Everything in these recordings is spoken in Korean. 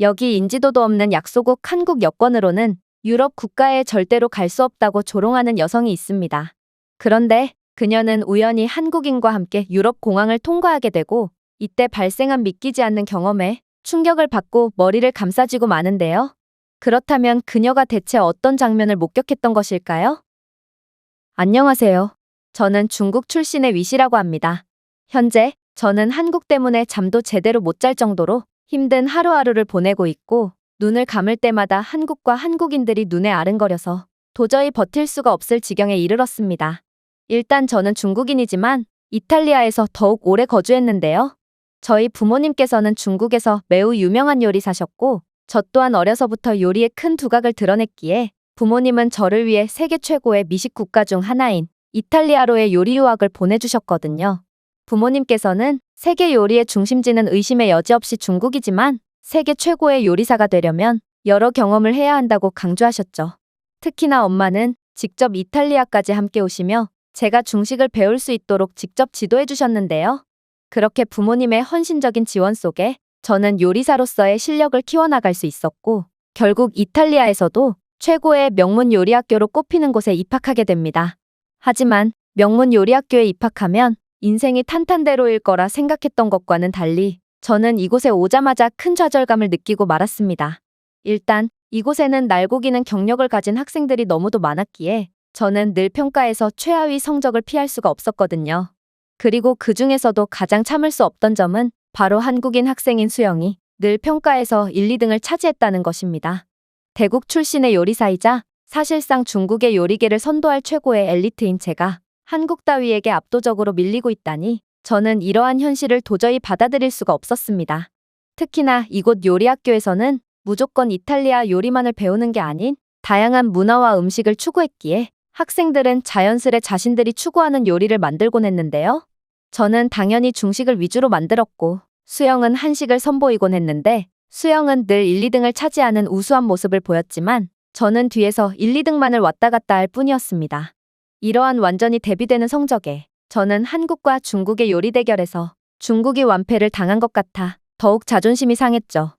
여기 인지도도 없는 약소국 한국 여권으로는 유럽 국가에 절대로 갈 수 없다고 조롱하는 여성이 있습니다. 그런데 그녀는 우연히 한국인과 함께 유럽 공항을 통과하게 되고 이때 발생한 믿기지 않는 경험에 충격을 받고 머리를 감싸쥐고 마는데요. 그렇다면 그녀가 대체 어떤 장면을 목격했던 것일까요? 안녕하세요. 저는 중국 출신의 위시라고 합니다. 현재 저는 한국 때문에 잠도 제대로 못 잘 정도로 힘든 하루하루를 보내고 있고 눈을 감을 때마다 한국과 한국인들이 눈에 아른거려서 도저히 버틸 수가 없을 지경에 이르렀습니다. 일단 저는 중국인이지만 이탈리아에서 더욱 오래 거주했는데요. 저희 부모님께서는 중국에서 매우 유명한 요리사셨고 저 또한 어려서부터 요리에 큰 두각을 드러냈기에 부모님은 저를 위해 세계 최고의 미식 국가 중 하나인 이탈리아로의 요리 유학을 보내주셨거든요. 부모님께서는 세계 요리의 중심지는 의심의 여지 없이 중국이지만 세계 최고의 요리사가 되려면 여러 경험을 해야 한다고 강조하셨죠. 특히나 엄마는 직접 이탈리아까지 함께 오시며 제가 중식을 배울 수 있도록 직접 지도해 주셨는데요. 그렇게 부모님의 헌신적인 지원 속에 저는 요리사로서의 실력을 키워나갈 수 있었고 결국 이탈리아에서도 최고의 명문 요리학교로 꼽히는 곳에 입학하게 됩니다. 하지만 명문 요리학교에 입학하면 인생이 탄탄대로일 거라 생각했던 것과는 달리 저는 이곳에 오자마자 큰 좌절감을 느끼고 말았습니다. 일단 이곳에는 날고기는 경력을 가진 학생들이 너무도 많았기에 저는 늘 평가에서 최하위 성적을 피할 수가 없었거든요. 그리고 그 중에서도 가장 참을 수 없던 점은 바로 한국인 학생인 수영이 늘 평가에서 1, 2등을 차지했다는 것입니다. 대국 출신의 요리사이자 사실상 중국의 요리계를 선도할 최고의 엘리트인 제가 한국 따위에게 압도적으로 밀리고 있다니 저는 이러한 현실을 도저히 받아들일 수가 없었습니다. 특히나 이곳 요리학교에서는 무조건 이탈리아 요리만을 배우는 게 아닌 다양한 문화와 음식을 추구했기에 학생들은 자연스레 자신들이 추구하는 요리를 만들곤 했는데요. 저는 당연히 중식을 위주로 만들었고 수영은 한식을 선보이곤 했는데 수영은 늘 1, 2등을 차지하는 우수한 모습을 보였지만 저는 뒤에서 1, 2등만을 왔다 갔다 할 뿐이었습니다. 이러한 완전히 대비되는 성적에 저는 한국과 중국의 요리 대결에서 중국이 완패를 당한 것 같아 더욱 자존심이 상했죠.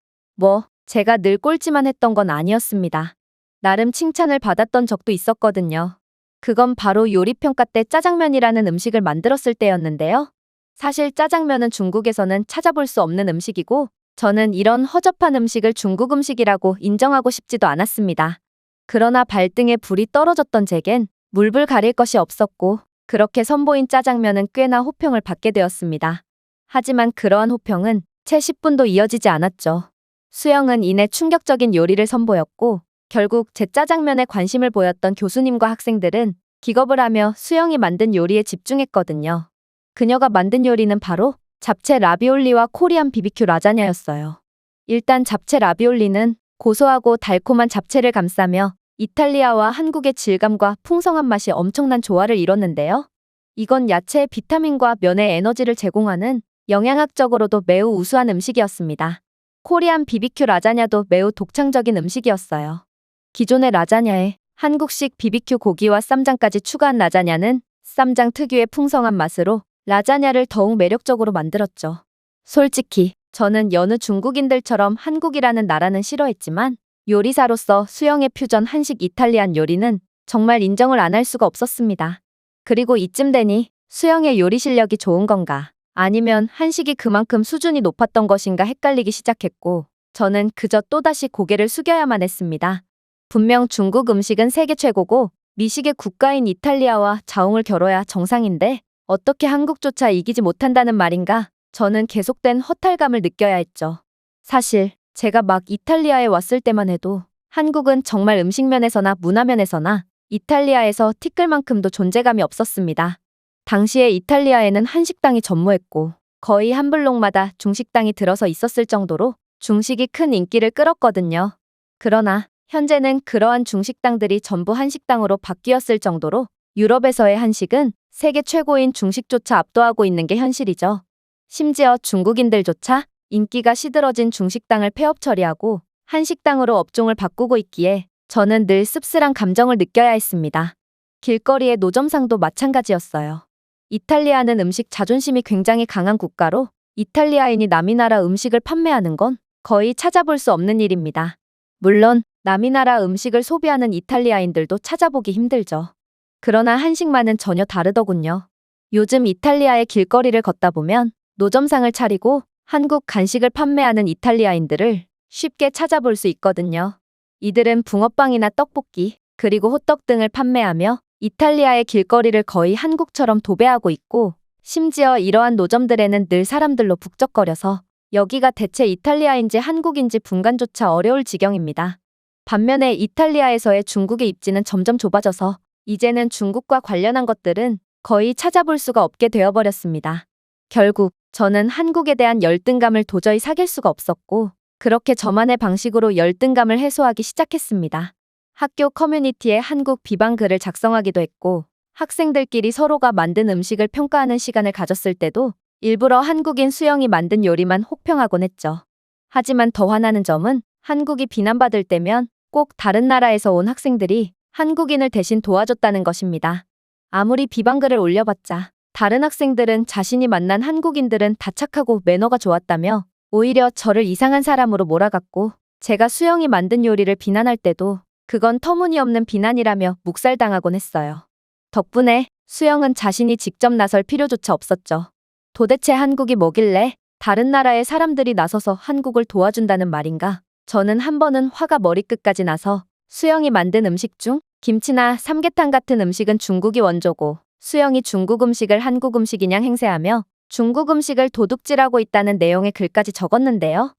제가 늘 꼴찌만 했던 건 아니었습니다. 나름 칭찬을 받았던 적도 있었거든요. 그건 바로 요리평가 때 짜장면이라는 음식을 만들었을 때였는데요. 사실 짜장면은 중국에서는 찾아볼 수 없는 음식이고 저는 이런 허접한 음식을 중국 음식이라고 인정하고 싶지도 않았습니다. 그러나 발등에 불이 떨어졌던 제겐 물불 가릴 것이 없었고 그렇게 선보인 짜장면은 꽤나 호평을 받게 되었습니다. 하지만 그러한 호평은 채 10분도 이어지지 않았죠. 수영은 이내 충격적인 요리를 선보였고 결국 제 짜장면에 관심을 보였던 교수님과 학생들은 기겁을 하며 수영이 만든 요리에 집중했거든요. 그녀가 만든 요리는 바로 잡채 라비올리와 코리안 비비큐 라자냐였어요. 일단 잡채 라비올리는 고소하고 달콤한 잡채를 감싸며 이탈리아와 한국의 질감과 풍성한 맛이 엄청난 조화를 이뤘는데요. 이건 야채의 비타민과 면의 에너지를 제공하는 영양학적으로도 매우 우수한 음식이었습니다. 코리안 비비큐 라자냐도 매우 독창적인 음식이었어요. 기존의 라자냐에 한국식 비비큐 고기와 쌈장까지 추가한 라자냐는 쌈장 특유의 풍성한 맛으로 라자냐를 더욱 매력적으로 만들었죠. 솔직히 저는 여느 중국인들처럼 한국이라는 나라는 싫어했지만 요리사로서 수영의 퓨전 한식 이탈리안 요리는 정말 인정을 안 할 수가 없었습니다. 그리고 이쯤 되니 수영의 요리 실력이 좋은 건가 아니면 한식이 그만큼 수준이 높았던 것인가 헷갈리기 시작했고 저는 그저 또다시 고개를 숙여야만 했습니다. 분명 중국 음식은 세계 최고고 미식의 국가인 이탈리아와 자웅을 겨뤄야 정상인데 어떻게 한국조차 이기지 못한다는 말인가? 저는 계속된 허탈감을 느껴야 했죠. 사실 제가 막 이탈리아에 왔을 때만 해도 한국은 정말 음식면에서나 문화면에서나 이탈리아에서 티끌만큼도 존재감이 없었습니다. 당시에 이탈리아에는 한식당이 전무했고 거의 한 블록마다 중식당이 들어서 있었을 정도로 중식이 큰 인기를 끌었거든요. 그러나 현재는 그러한 중식당들이 전부 한식당으로 바뀌었을 정도로 유럽에서의 한식은 세계 최고인 중식조차 압도하고 있는 게 현실이죠. 심지어 중국인들조차 인기가 시들어진 중식당을 폐업 처리하고 한식당으로 업종을 바꾸고 있기에 저는 늘 씁쓸한 감정을 느껴야 했습니다. 길거리의 노점상도 마찬가지였어요. 이탈리아는 음식 자존심이 굉장히 강한 국가로 이탈리아인이 남이 나라 음식을 판매하는 건 거의 찾아볼 수 없는 일입니다. 물론 남이나라 음식을 소비하는 이탈리아인들도 찾아보기 힘들죠. 그러나 한식만은 전혀 다르더군요. 요즘 이탈리아의 길거리를 걷다 보면 노점상을 차리고 한국 간식을 판매하는 이탈리아인들을 쉽게 찾아볼 수 있거든요. 이들은 붕어빵이나 떡볶이, 그리고 호떡 등을 판매하며 이탈리아의 길거리를 거의 한국처럼 도배하고 있고, 심지어 이러한 노점들에는 늘 사람들로 북적거려서 여기가 대체 이탈리아인지 한국인지 분간조차 어려울 지경입니다. 반면에 이탈리아에서의 중국의 입지는 점점 좁아져서 이제는 중국과 관련한 것들은 거의 찾아볼 수가 없게 되어버렸습니다. 결국 저는 한국에 대한 열등감을 도저히 사귈 수가 없었고, 그렇게 저만의 방식으로 열등감을 해소하기 시작했습니다. 학교 커뮤니티에 한국 비방 글을 작성하기도 했고, 학생들끼리 서로가 만든 음식을 평가하는 시간을 가졌을 때도 일부러 한국인 수영이 만든 요리만 혹평하곤 했죠. 하지만 더 화나는 점은 한국이 비난받을 때면 꼭 다른 나라에서 온 학생들이 한국인을 대신 도와줬다는 것입니다. 아무리 비방글을 올려봤자 다른 학생들은 자신이 만난 한국인들은 다 착하고 매너가 좋았다며 오히려 저를 이상한 사람으로 몰아갔고, 제가 수영이 만든 요리를 비난할 때도 그건 터무니없는 비난이라며 묵살당하곤 했어요. 덕분에 수영은 자신이 직접 나설 필요조차 없었죠. 도대체 한국이 뭐길래 다른 나라의 사람들이 나서서 한국을 도와준다는 말인가? 저는 한 번은 화가 머리끝까지 나서 수영이 만든 음식 중 김치나 삼계탕 같은 음식은 중국이 원조고 수영이 중국 음식을 한국 음식이냥 행세하며 중국 음식을 도둑질하고 있다는 내용의 글까지 적었는데요.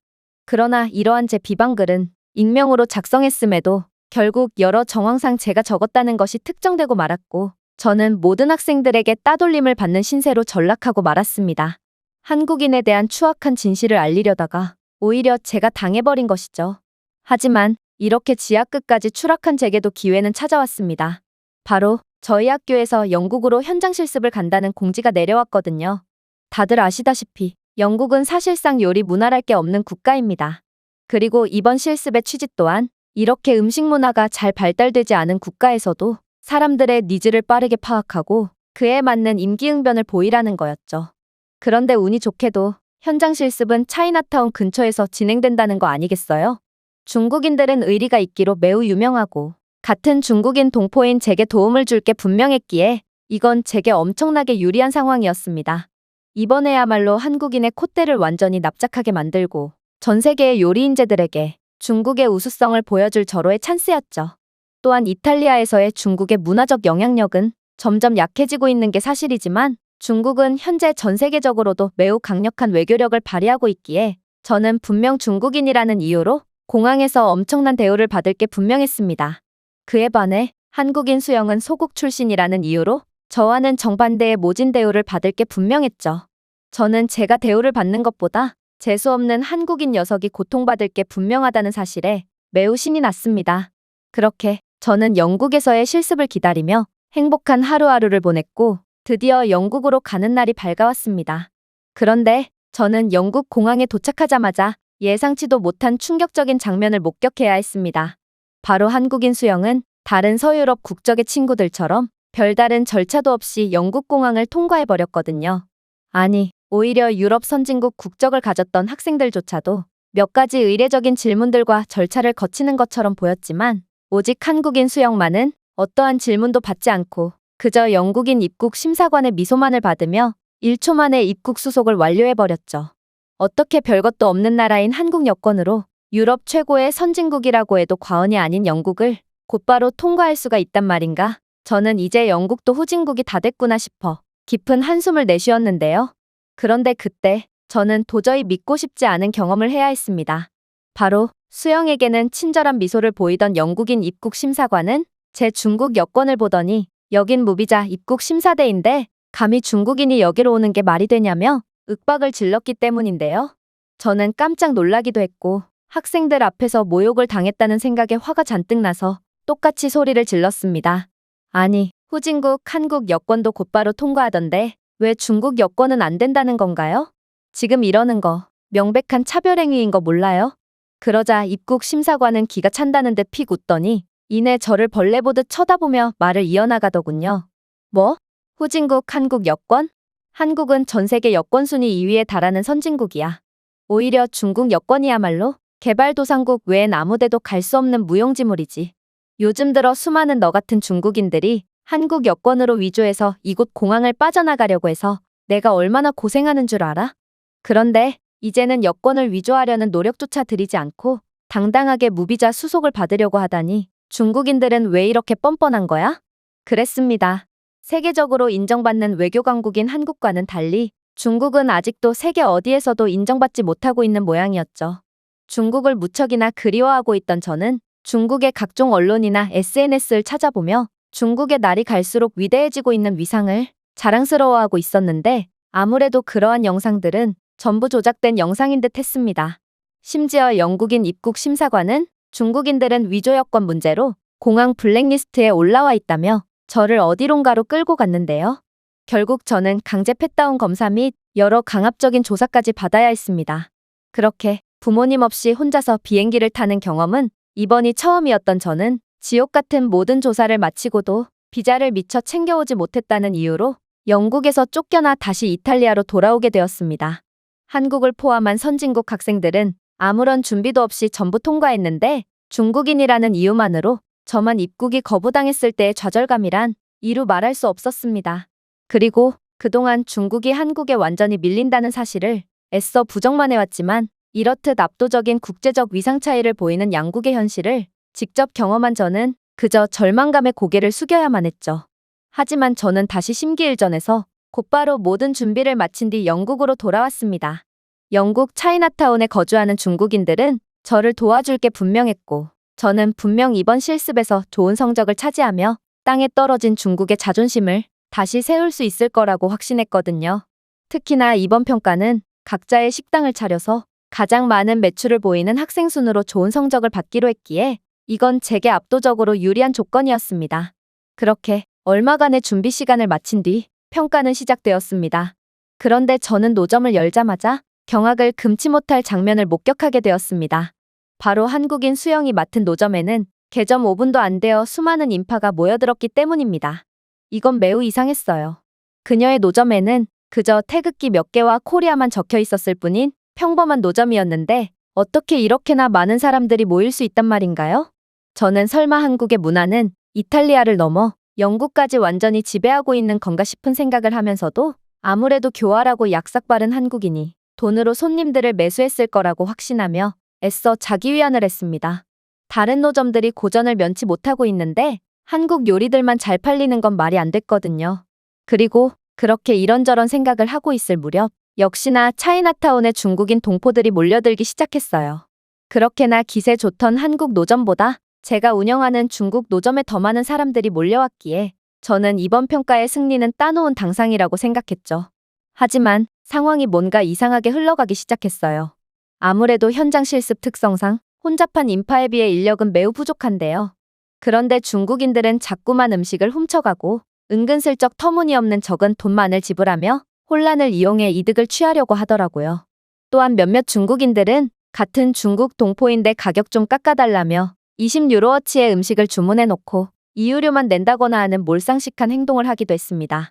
그러나 이러한 제 비방글은 익명으로 작성했음에도 결국 여러 정황상 제가 적었다는 것이 특정되고 말았고, 저는 모든 학생들에게 따돌림을 받는 신세로 전락하고 말았습니다. 한국인에 대한 추악한 진실을 알리려다가 오히려 제가 당해버린 것이죠. 하지만 이렇게 지하 끝까지 추락한 제게도 기회는 찾아왔습니다. 바로 저희 학교에서 영국으로 현장 실습을 간다는 공지가 내려왔거든요. 다들 아시다시피 영국은 사실상 요리 문화랄 게 없는 국가입니다. 그리고 이번 실습의 취지 또한 이렇게 음식 문화가 잘 발달되지 않은 국가에서도 사람들의 니즈를 빠르게 파악하고 그에 맞는 임기응변을 보이라는 거였죠. 그런데 운이 좋게도 현장 실습은 차이나타운 근처에서 진행된다는 거 아니겠어요? 중국인들은 의리가 있기로 매우 유명하고 같은 중국인 동포인 제게 도움을 줄 게 분명했기에 이건 제게 엄청나게 유리한 상황이었습니다. 이번에야말로 한국인의 콧대를 완전히 납작하게 만들고 전 세계의 요리인재들에게 중국의 우수성을 보여줄 절호의 찬스였죠. 또한 이탈리아에서의 중국의 문화적 영향력은 점점 약해지고 있는 게 사실이지만 중국은 현재 전 세계적으로도 매우 강력한 외교력을 발휘하고 있기에 저는 분명 중국인이라는 이유로 공항에서 엄청난 대우를 받을 게 분명했습니다. 그에 반해 한국인 수영은 소국 출신이라는 이유로 저와는 정반대의 모진 대우를 받을 게 분명했죠. 저는 제가 대우를 받는 것보다 재수없는 한국인 녀석이 고통받을 게 분명하다는 사실에 매우 신이 났습니다. 그렇게 저는 영국에서의 실습을 기다리며 행복한 하루하루를 보냈고 드디어 영국으로 가는 날이 밝아왔습니다. 그런데 저는 영국 공항에 도착하자마자 예상치도 못한 충격적인 장면을 목격해야 했습니다. 바로 한국인 수영은 다른 서유럽 국적의 친구들처럼 별다른 절차도 없이 영국 공항을 통과해버렸거든요. 아니, 오히려 유럽 선진국 국적을 가졌던 학생들조차도 몇 가지 의례적인 질문들과 절차를 거치는 것처럼 보였지만 오직 한국인 수영만은 어떠한 질문도 받지 않고 그저 영국인 입국 심사관의 미소만을 받으며 1초 만에 입국 수속을 완료해버렸죠. 어떻게 별것도 없는 나라인 한국 여권으로 유럽 최고의 선진국이라고 해도 과언이 아닌 영국을 곧바로 통과할 수가 있단 말인가? 저는 이제 영국도 후진국이 다 됐구나 싶어 깊은 한숨을 내쉬었는데요. 그런데 그때 저는 도저히 믿고 싶지 않은 경험을 해야 했습니다. 바로 수영에게는 친절한 미소를 보이던 영국인 입국 심사관은 제 중국 여권을 보더니 여긴 무비자 입국 심사대인데 감히 중국인이 여기로 오는 게 말이 되냐며 윽박을 질렀기 때문인데요. 저는 깜짝 놀라기도 했고 학생들 앞에서 모욕을 당했다는 생각에 화가 잔뜩 나서 똑같이 소리를 질렀습니다. 아니, 후진국 한국 여권도 곧바로 통과하던데 왜 중국 여권은 안 된다는 건가요? 지금 이러는 거 명백한 차별행위인 거 몰라요? 그러자 입국 심사관은 기가 찬다는 듯 픽 웃더니 이내 저를 벌레 보듯 쳐다보며 말을 이어나가더군요. 뭐? 후진국 한국 여권? 한국은 전 세계 여권 순위 2위에 달하는 선진국이야. 오히려 중국 여권이야말로 개발도상국 외엔 아무데도 갈 수 없는 무용지물이지. 요즘 들어 수많은 너 같은 중국인들이 한국 여권으로 위조해서 이곳 공항을 빠져나가려고 해서 내가 얼마나 고생하는 줄 알아? 그런데 이제는 여권을 위조하려는 노력조차 들이지 않고 당당하게 무비자 수속을 받으려고 하다니 중국인들은 왜 이렇게 뻔뻔한 거야? 그랬습니다. 세계적으로 인정받는 외교 강국인 한국과는 달리 중국은 아직도 세계 어디에서도 인정받지 못하고 있는 모양이었죠. 중국을 무척이나 그리워하고 있던 저는 중국의 각종 언론이나 SNS를 찾아보며 중국의 날이 갈수록 위대해지고 있는 위상을 자랑스러워하고 있었는데 아무래도 그러한 영상들은 전부 조작된 영상인 듯 했습니다. 심지어 영국인 입국 심사관은 중국인들은 위조 여권 문제로 공항 블랙리스트에 올라와 있다며 저를 어디론가로 끌고 갔는데요. 결국 저는 강제 팻다운 검사 및 여러 강압적인 조사까지 받아야 했습니다. 그렇게 부모님 없이 혼자서 비행기를 타는 경험은 이번이 처음이었던 저는 지옥 같은 모든 조사를 마치고도 비자를 미처 챙겨오지 못했다는 이유로 영국에서 쫓겨나 다시 이탈리아로 돌아오게 되었습니다. 한국을 포함한 선진국 학생들은 아무런 준비도 없이 전부 통과했는데 중국인이라는 이유만으로 저만 입국이 거부당했을 때의 좌절감이란 이루 말할 수 없었습니다. 그리고 그동안 중국이 한국에 완전히 밀린다는 사실을 애써 부정만 해왔지만 이렇듯 압도적인 국제적 위상 차이를 보이는 양국의 현실을 직접 경험한 저는 그저 절망감에 고개를 숙여야만 했죠. 하지만 저는 다시 심기일전해서 곧바로 모든 준비를 마친 뒤 영국으로 돌아왔습니다. 영국 차이나타운에 거주하는 중국인들은 저를 도와줄 게 분명했고 저는 분명 이번 실습에서 좋은 성적을 차지하며 땅에 떨어진 중국의 자존심을 다시 세울 수 있을 거라고 확신했거든요. 특히나 이번 평가는 각자의 식당을 차려서 가장 많은 매출을 보이는 학생 순으로 좋은 성적을 받기로 했기에 이건 제게 압도적으로 유리한 조건이었습니다. 그렇게 얼마간의 준비 시간을 마친 뒤 평가는 시작되었습니다. 그런데 저는 노점을 열자마자 경악을 금치 못할 장면을 목격하게 되었습니다. 바로 한국인 수영이 맡은 노점에는 개점 5분도 안 되어 수많은 인파가 모여들었기 때문입니다. 이건 매우 이상했어요. 그녀의 노점에는 그저 태극기 몇 개와 코리아만 적혀 있었을 뿐인 평범한 노점이었는데 어떻게 이렇게나 많은 사람들이 모일 수 있단 말인가요? 저는 설마 한국의 문화는 이탈리아를 넘어 영국까지 완전히 지배하고 있는 건가 싶은 생각을 하면서도 아무래도 교활하고 약삭 빠른 한국인이 돈으로 손님들을 매수했을 거라고 확신하며 애써 자기 위안을 했습니다. 다른 노점들이 고전을 면치 못하고 있는데 한국 요리들만 잘 팔리는 건 말이 안 됐거든요. 그리고 그렇게 이런저런 생각을 하고 있을 무렵 역시나 차이나타운에 중국인 동포들이 몰려들기 시작했어요. 그렇게나 기세 좋던 한국 노점보다 제가 운영하는 중국 노점에 더 많은 사람들이 몰려왔기에 저는 이번 평가의 승리는 따놓은 당상이라고 생각했죠. 하지만 상황이 뭔가 이상하게 흘러가기 시작했어요. 아무래도 현장 실습 특성상 혼잡한 인파에 비해 인력은 매우 부족한데요. 그런데 중국인들은 자꾸만 음식을 훔쳐가고 은근슬쩍 터무니없는 적은 돈만을 지불하며 혼란을 이용해 이득을 취하려고 하더라고요. 또한 몇몇 중국인들은 같은 중국 동포인데 가격 좀 깎아달라며 20유로어치의 음식을 주문해놓고 이유료만 낸다거나 하는 몰상식한 행동을 하기도 했습니다.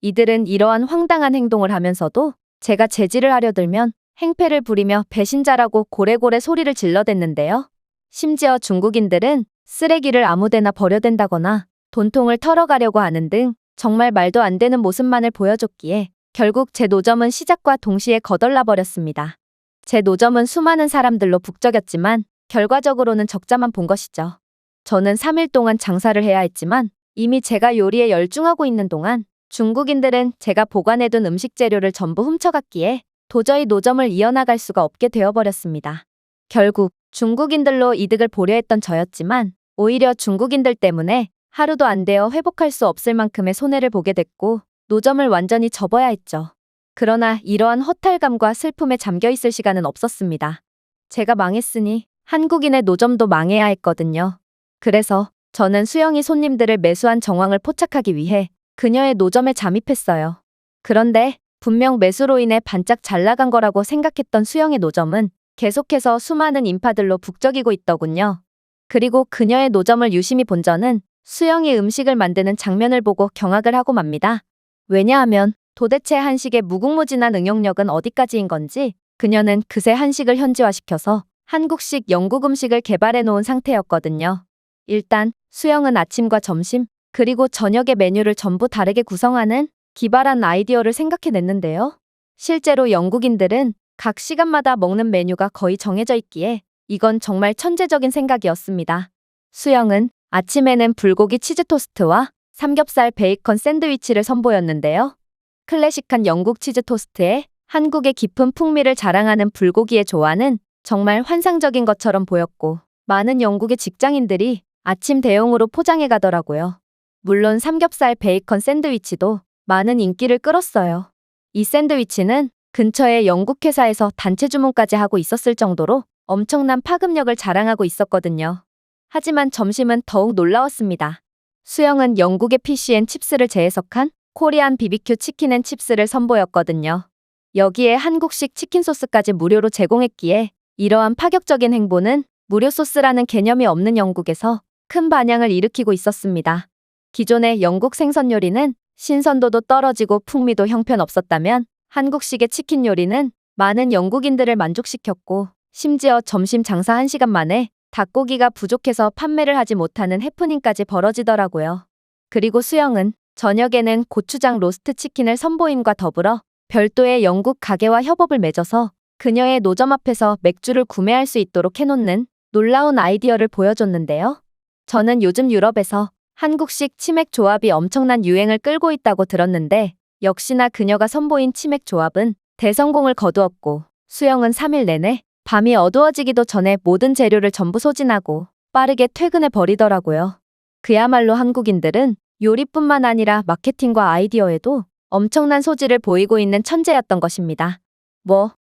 이들은 이러한 황당한 행동을 하면서도 제가 제지를 하려 들면 행패를 부리며 배신자라고 고래고래 소리를 질러댔는데요. 심지어 중국인들은 쓰레기를 아무데나 버려댄다거나 돈통을 털어가려고 하는 등 정말 말도 안 되는 모습만을 보여줬기에 결국 제 노점은 시작과 동시에 거덜나 버렸습니다. 제 노점은 수많은 사람들로 북적였지만 결과적으로는 적자만 본 것이죠. 저는 3일 동안 장사를 해야 했지만 이미 제가 요리에 열중하고 있는 동안 중국인들은 제가 보관해둔 음식 재료를 전부 훔쳐갔기에 도저히 노점을 이어나갈 수가 없게 되어버렸습니다. 결국 중국인들로 이득을 보려 했던 저였지만 오히려 중국인들 때문에 하루도 안 되어 회복할 수 없을 만큼의 손해를 보게 됐고 노점을 완전히 접어야 했죠. 그러나 이러한 허탈감과 슬픔에 잠겨 있을 시간은 없었습니다. 제가 망했으니 한국인의 노점도 망해야 했거든요. 그래서 저는 수영이 손님들을 매수한 정황을 포착하기 위해 그녀의 노점에 잠입했어요. 그런데 분명 매수로 인해 반짝 잘 나간 거라고 생각했던 수영의 노점은 계속해서 수많은 인파들로 북적이고 있더군요. 그리고 그녀의 노점을 유심히 본 저는 수영이 음식을 만드는 장면을 보고 경악을 하고 맙니다. 왜냐하면 도대체 한식의 무궁무진한 응용력은 어디까지인 건지 그녀는 그새 한식을 현지화시켜서 한국식 영국 음식을 개발해 놓은 상태였거든요. 일단 수영은 아침과 점심, 그리고 저녁의 메뉴를 전부 다르게 구성하는 기발한 아이디어를 생각해냈는데요. 실제로 영국인들은 각 시간마다 먹는 메뉴가 거의 정해져 있기에 이건 정말 천재적인 생각이었습니다. 수영은 아침에는 불고기 치즈 토스트와 삼겹살 베이컨 샌드위치를 선보였는데요. 클래식한 영국 치즈 토스트에 한국의 깊은 풍미를 자랑하는 불고기의 조화는 정말 환상적인 것처럼 보였고, 많은 영국의 직장인들이 아침 대용으로 포장해 가더라고요. 물론 삼겹살 베이컨 샌드위치도 많은 인기를 끌었어요. 이 샌드위치는 근처의 영국 회사에서 단체 주문까지 하고 있었을 정도로 엄청난 파급력을 자랑하고 있었거든요. 하지만 점심은 더욱 놀라웠습니다. 수영은 영국의 피쉬앤칩스를 재해석한 코리안 비비큐 치킨앤칩스를 선보였거든요. 여기에 한국식 치킨 소스까지 무료로 제공했기에 이러한 파격적인 행보는 무료 소스라는 개념이 없는 영국에서 큰 반향을 일으키고 있었습니다. 기존의 영국 생선 요리는 신선도도 떨어지고 풍미도 형편없었다면 한국식의 치킨 요리는 많은 영국인들을 만족시켰고, 심지어 점심 장사 1시간 만에 닭고기가 부족해서 판매를 하지 못하는 해프닝까지 벌어지더라고요. 그리고 수영은 저녁에는 고추장 로스트 치킨을 선보임과 더불어 별도의 영국 가게와 협업을 맺어서 그녀의 노점 앞에서 맥주를 구매할 수 있도록 해놓는 놀라운 아이디어를 보여줬는데요. 저는 요즘 유럽에서 한국식 치맥 조합이 엄청난 유행을 끌고 있다고 들었는데, 역시나 그녀가 선보인 치맥 조합은 대성공을 거두었고, 수영은 3일 내내 밤이 어두워지기도 전에 모든 재료를 전부 소진하고 빠르게 퇴근해 버리더라고요. 그야말로 한국인들은 요리뿐만 아니라 마케팅과 아이디어에도 엄청난 소질을 보이고 있는 천재였던 것입니다.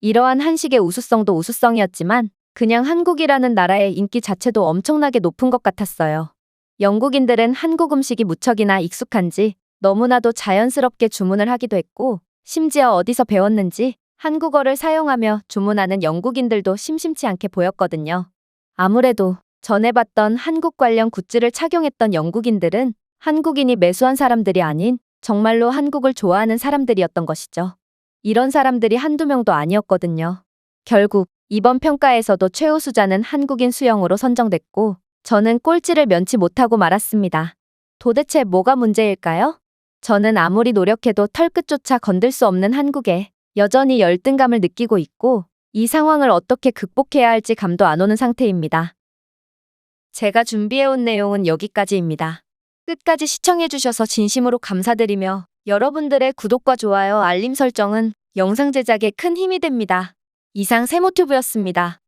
이러한 한식의 우수성도 우수성이었지만 그냥 한국이라는 나라의 인기 자체도 엄청나게 높은 것 같았어요. 영국인들은 한국 음식이 무척이나 익숙한지 너무나도 자연스럽게 주문을 하기도 했고, 심지어 어디서 배웠는지 한국어를 사용하며 주문하는 영국인들도 심심치 않게 보였거든요. 아무래도 전에 봤던 한국 관련 굿즈를 착용했던 영국인들은 한국인이 매수한 사람들이 아닌 정말로 한국을 좋아하는 사람들이었던 것이죠. 이런 사람들이 한두 명도 아니었거든요. 결국 이번 평가에서도 최우수자는 한국인 수영으로 선정됐고, 저는 꼴찌를 면치 못하고 말았습니다. 도대체 뭐가 문제일까요? 저는 아무리 노력해도 털끝조차 건들 수 없는 한국에 여전히 열등감을 느끼고 있고, 이 상황을 어떻게 극복해야 할지 감도 안 오는 상태입니다. 제가 준비해온 내용은 여기까지입니다. 끝까지 시청해주셔서 진심으로 감사드리며 여러분들의 구독과 좋아요, 알림 설정은 영상 제작에 큰 힘이 됩니다. 이상 세모튜브였습니다.